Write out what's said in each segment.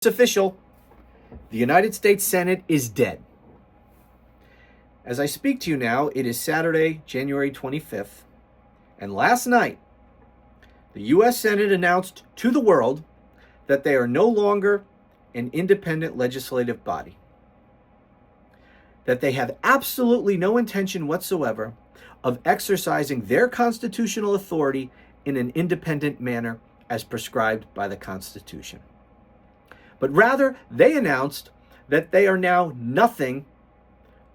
It's official. The United States Senate is dead. As I speak to you now, it is Saturday, January 25th, and last night, the U.S. Senate announced to the world that they are no longer an independent legislative body, that they have absolutely no intention whatsoever of exercising their constitutional authority in an independent manner as prescribed by the Constitution. But rather, they announced that they are now nothing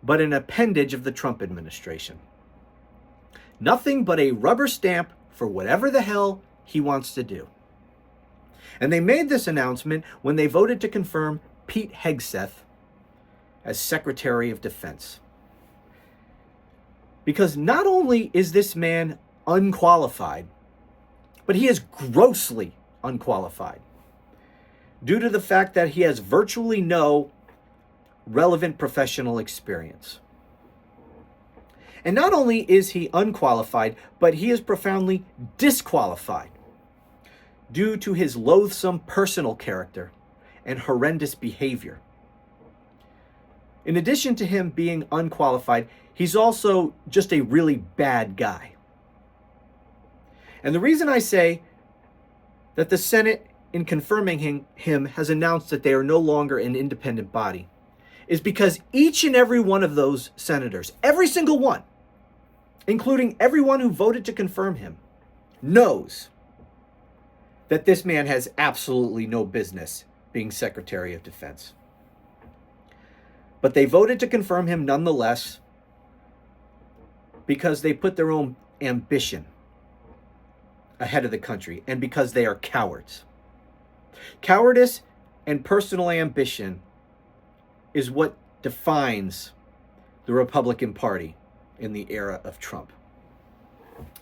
but an appendage of the Trump administration. Nothing but a rubber stamp for whatever the hell he wants to do. And they made this announcement when they voted to confirm Pete Hegseth as Secretary of Defense. Because not only is this man unqualified, but he is grossly unqualified, due to the fact that he has virtually no relevant professional experience. And not only is he unqualified, but he is profoundly disqualified due to his loathsome personal character and horrendous behavior. In addition to him being unqualified, he's also just a really bad guy. And the reason I say that the Senate, in confirming him, has announced that they are no longer an independent body, is because each and every one of those senators, every single one, including everyone who voted to confirm him, knows that this man has absolutely no business being Secretary of Defense. But they voted to confirm him nonetheless because they put their own ambition ahead of the country and because they are cowards. Cowardice and personal ambition is what defines the Republican Party in the era of Trump.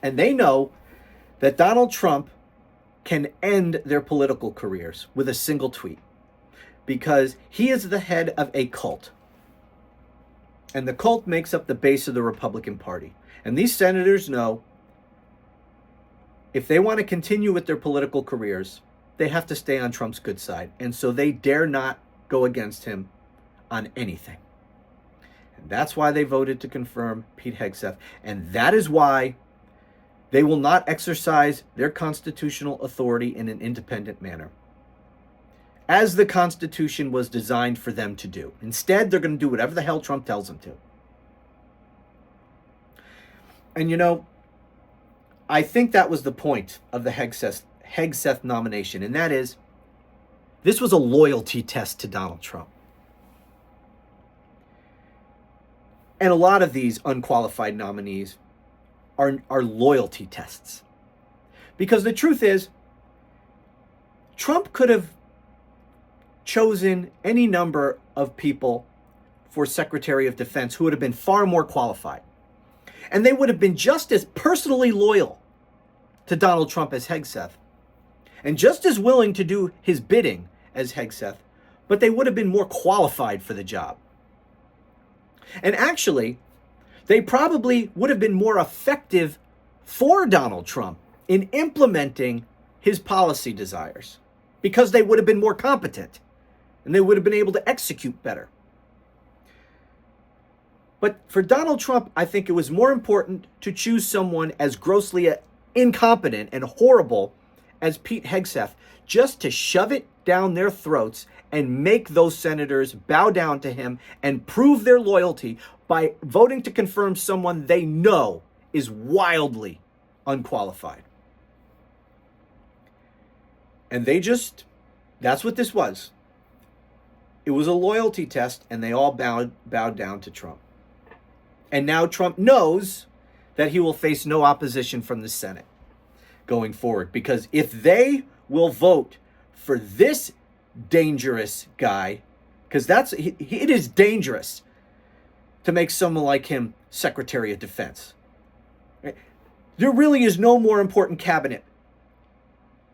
And they know that Donald Trump can end their political careers with a single tweet because he is the head of a cult. And the cult makes up the base of the Republican Party. And these senators know if they want to continue with their political careers, they have to stay on Trump's good side. And so they dare not go against him on anything. And that's why they voted to confirm Pete Hegseth. And that is why they will not exercise their constitutional authority in an independent manner, as the Constitution was designed for them to do. Instead, they're going to do whatever the hell Trump tells them to. And you know, I think that was the point of the Hegseth nomination, and that is, this was a loyalty test to Donald Trump. And a lot of these unqualified nominees are loyalty tests. Because the truth is, Trump could have chosen any number of people for Secretary of Defense who would have been far more qualified. And they would have been just as personally loyal to Donald Trump as Hegseth, and just as willing to do his bidding as Hegseth, but they would have been more qualified for the job. And actually, they probably would have been more effective for Donald Trump in implementing his policy desires, because they would have been more competent and they would have been able to execute better. But for Donald Trump, I think it was more important to choose someone as grossly incompetent and horrible as Pete Hegseth, just to shove it down their throats and make those senators bow down to him and prove their loyalty by voting to confirm someone they know is wildly unqualified. And that's what this was. It was a loyalty test, and they all bowed down to Trump. And now Trump knows that he will face no opposition from the Senate going forward, because if they will vote for this dangerous guy, because it is dangerous to make someone like him Secretary of Defense. Right? There really is no more important cabinet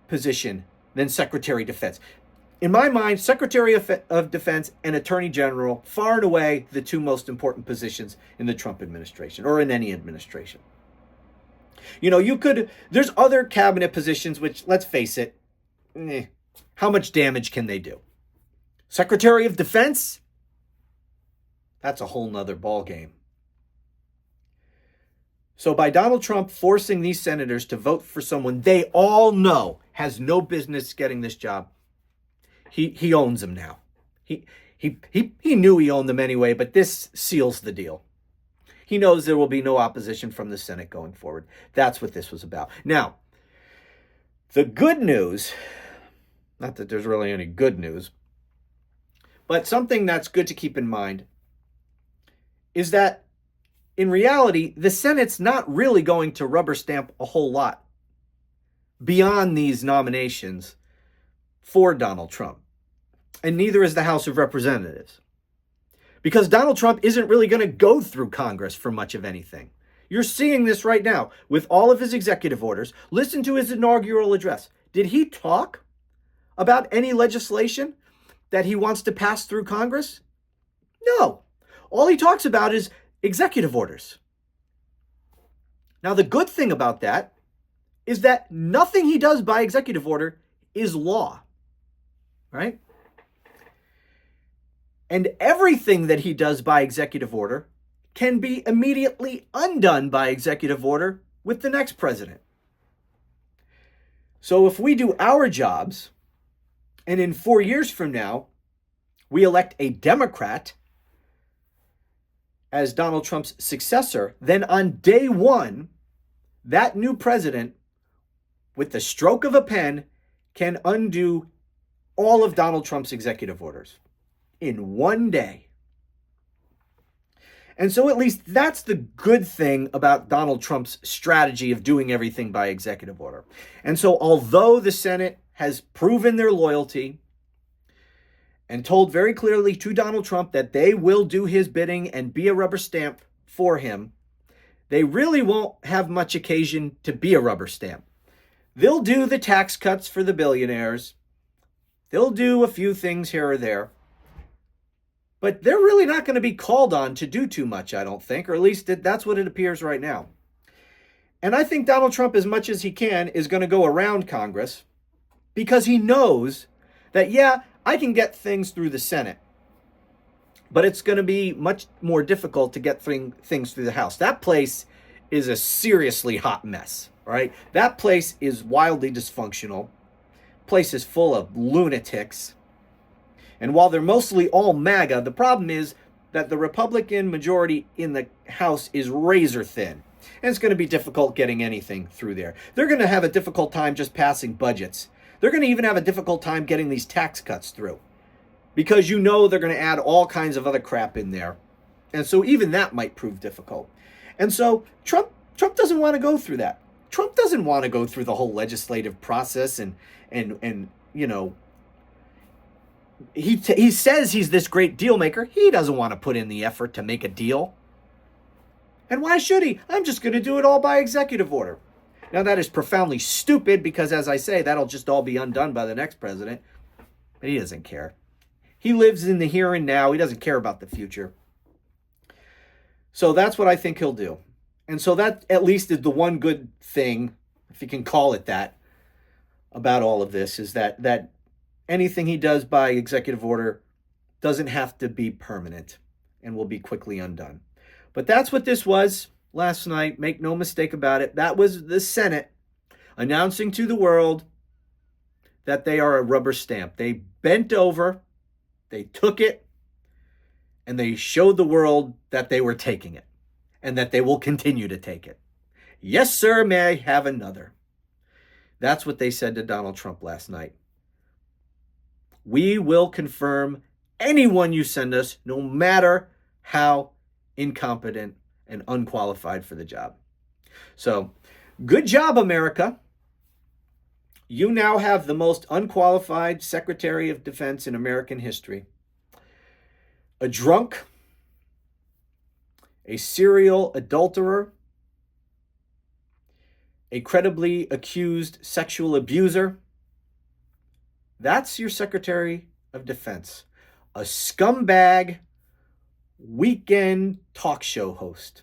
position than Secretary of Defense. In my mind, Secretary of Defense and Attorney General, far and away the two most important positions in the Trump administration, or in any administration. You know, there's other cabinet positions which, let's face it, how much damage can they do? Secretary of Defense, that's a whole nother ballgame. So by Donald Trump forcing these senators to vote for someone they all know has no business getting this job, he owns them now. He knew he owned them anyway, but this seals the deal. He knows there will be no opposition from the Senate going forward. That's what this was about. Now, the good news, not that there's really any good news, but something that's good to keep in mind is that in reality, the Senate's not really going to rubber stamp a whole lot beyond these nominations for Donald Trump. And neither is the House of Representatives. Because Donald Trump isn't really going to go through Congress for much of anything. You're seeing this right now with all of his executive orders. Listen to his inaugural address. Did he talk about any legislation that he wants to pass through Congress? No. All he talks about is executive orders. Now, the good thing about that is that nothing he does by executive order is law, right? And everything that he does by executive order can be immediately undone by executive order with the next president. So if we do our jobs, and in 4 years from now, we elect a Democrat as Donald Trump's successor, then on day one, that new president, with the stroke of a pen, can undo all of Donald Trump's executive orders in one day. And so at least that's the good thing about Donald Trump's strategy of doing everything by executive order. And so although the Senate has proven their loyalty and told very clearly to Donald Trump that they will do his bidding and be a rubber stamp for him, they really won't have much occasion to be a rubber stamp. They'll do the tax cuts for the billionaires. They'll do a few things here or there. But they're really not going to be called on to do too much, I don't think, or at least that's what it appears right now. And I think Donald Trump, as much as he can, is going to go around Congress because he knows that, yeah, I can get things through the Senate, but it's going to be much more difficult to get things through the House. That place is a seriously hot mess, right? That place is wildly dysfunctional. Place is full of lunatics. And while they're mostly all MAGA, the problem is that the Republican majority in the House is razor thin. And it's going to be difficult getting anything through there. They're going to have a difficult time just passing budgets. They're going to even have a difficult time getting these tax cuts through. Because you know they're going to add all kinds of other crap in there. And so even that might prove difficult. And so Trump doesn't want to go through that. Trump doesn't want to go through the whole legislative process and you know, he says he's this great deal maker. He doesn't want to put in the effort to make a deal. And why should he? I'm just going to do it all by executive order. Now, that is profoundly stupid because, as I say, that'll just all be undone by the next president. But he doesn't care. He lives in the here and now. He doesn't care about the future. So that's what I think he'll do. And so that at least is the one good thing, if you can call it that, about all of this, is that anything he does by executive order doesn't have to be permanent and will be quickly undone. But that's what this was last night. Make no mistake about it. That was the Senate announcing to the world that they are a rubber stamp. They bent over, they took it, and they showed the world that they were taking it and that they will continue to take it. Yes, sir, may I have another? That's what they said to Donald Trump last night. We will confirm anyone you send us, no matter how incompetent and unqualified for the job. So, good job, America. You now have the most unqualified Secretary of Defense in American history. A drunk, a serial adulterer, a credibly accused sexual abuser. That's your Secretary of Defense. A scumbag weekend talk show host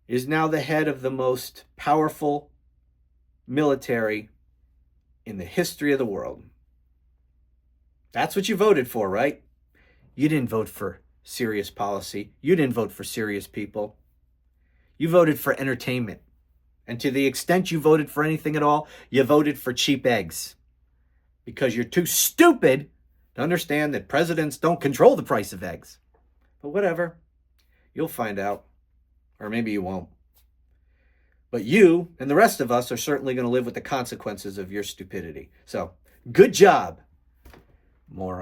is now the head of the most powerful military in the history of the world. That's what you voted for, right? You didn't vote for serious policy. You didn't vote for serious people. You voted for entertainment. And to the extent you voted for anything at all, you voted for cheap eggs. Because you're too stupid to understand that presidents don't control the price of eggs. But whatever. You'll find out. Or maybe you won't. But you and the rest of us are certainly going to live with the consequences of your stupidity. So, good job, moron.